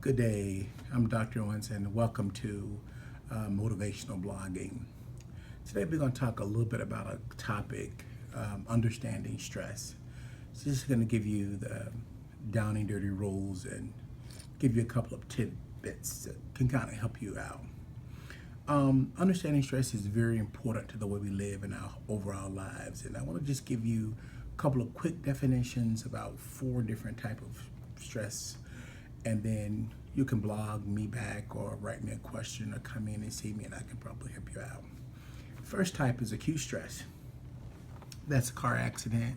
Good day. I'm Dr. Owens, and welcome to Motivational Blogging. Today, we're going to talk a little bit about a topic, understanding stress. So, this is going to give you the down and dirty rules and give you a couple of tidbits that can kind of help you out. Understanding stress is very important to the way we live in our overall lives, and I want to just give you a couple of quick definitions about 4 different types of stress, and then you can blog me back or write me a question or come in and see me and I can probably help you out. First type is acute stress. That's a car accident,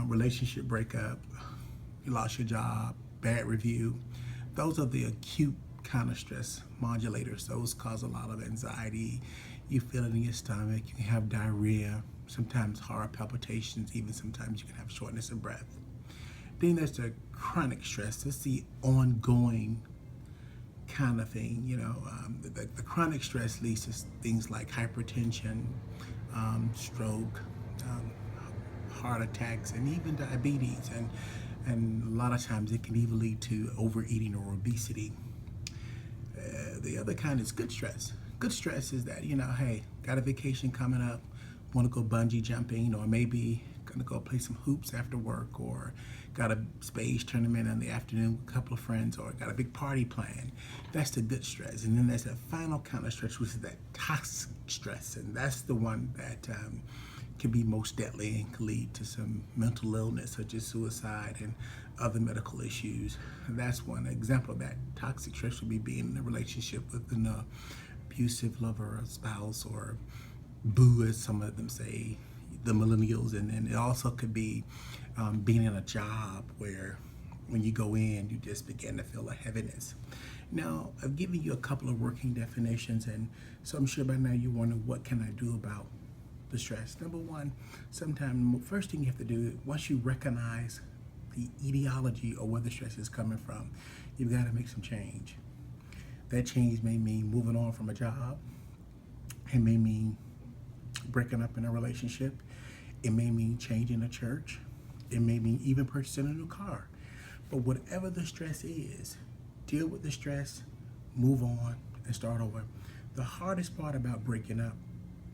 relationship breakup, you lost your job, bad review. Those are the acute kind of stress modulators. Those cause a lot of anxiety. You feel it in your stomach, you can have diarrhea, sometimes heart palpitations, even sometimes you can have shortness of breath. Then there's the chronic stress. That's the ongoing kind of thing. The chronic stress leads to things like hypertension, stroke, heart attacks, and even diabetes. And a lot of times it can even lead to overeating or obesity. The other kind is good stress. Good stress is that, hey, got a vacation coming up, want to go bungee jumping, or maybe gonna go play some hoops after work, or got a spades tournament in the afternoon with a couple of friends, or got a big party planned. That's the good stress. And then there's that final kind of stress, which is that toxic stress, and that's the one that can be most deadly and can lead to some mental illness such as suicide and other medical issues. And that's one example of that. Toxic stress would be being in a relationship with an abusive lover or spouse, or boo, as some of them say, the millennials. And then it also could be being in a job where when you go in, you just begin to feel a heaviness. Now, I've given you a couple of working definitions, and so I'm sure by now you wonder, what can I do about the stress? Number one, sometimes the first thing you have to do, once you recognize the etiology or where the stress is coming from, you've got to make some change. That change may mean moving on from a job. It may mean breaking up in a relationship. It may mean changing a church. It may mean even purchasing a new car. But whatever the stress is, deal with the stress, move on, and start over. The hardest part about breaking up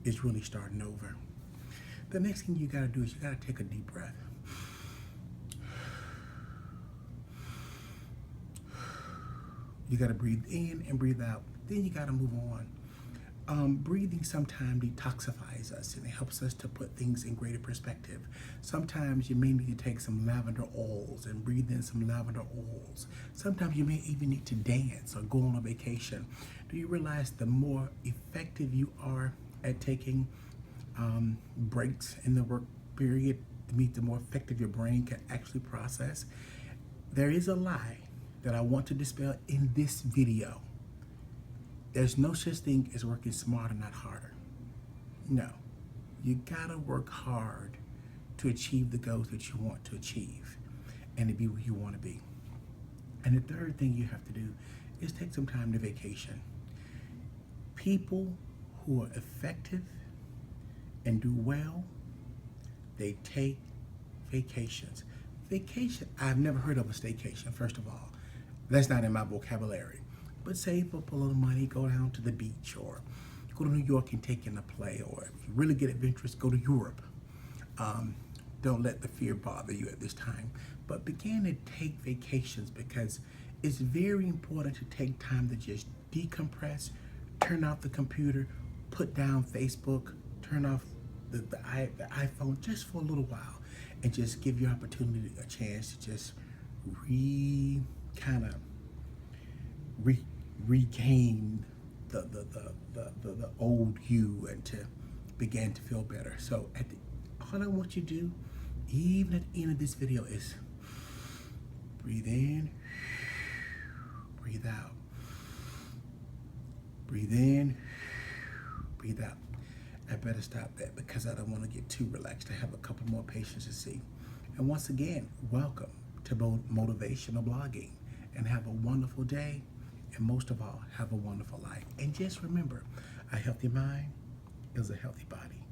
is really starting over. The next thing you gotta do is you gotta take a deep breath. You gotta breathe in and breathe out. Then you gotta move on. Breathing sometimes detoxifies us, and it helps us to put things in greater perspective. Sometimes you may need to take some lavender oils and breathe in some lavender oils. Sometimes you may even need to dance or go on a vacation. Do you realize the more effective you are at taking breaks in the work period, the more effective your brain can actually process? There is a lie that I want to dispel in this video. There's no such thing as working smarter, not harder. No, you gotta work hard to achieve the goals that you want to achieve and to be where you want to be. And the third thing you have to do is take some time to vacation. People who are effective and do well, they take vacations. Vacation, I've never heard of a staycation, first of all. That's not in my vocabulary. But save up a little money, go down to the beach, or go to New York and take in a play, or if you really get adventurous, go to Europe. Don't let the fear bother you at this time, but begin to take vacations, because it's very important to take time to just decompress, turn off the computer, put down Facebook, turn off the iPhone just for a little while, and just give your opportunity a chance to just regain the old you and to begin to feel better. So all I want you to do, even at the end of this video, is breathe in, breathe out. Breathe in, breathe out. I better stop that because I don't want to get too relaxed. I have a couple more patients to see. And once again, welcome to Motivational Blogging, and have a wonderful day. And most of all, have a wonderful life. And just remember, a healthy mind is a healthy body.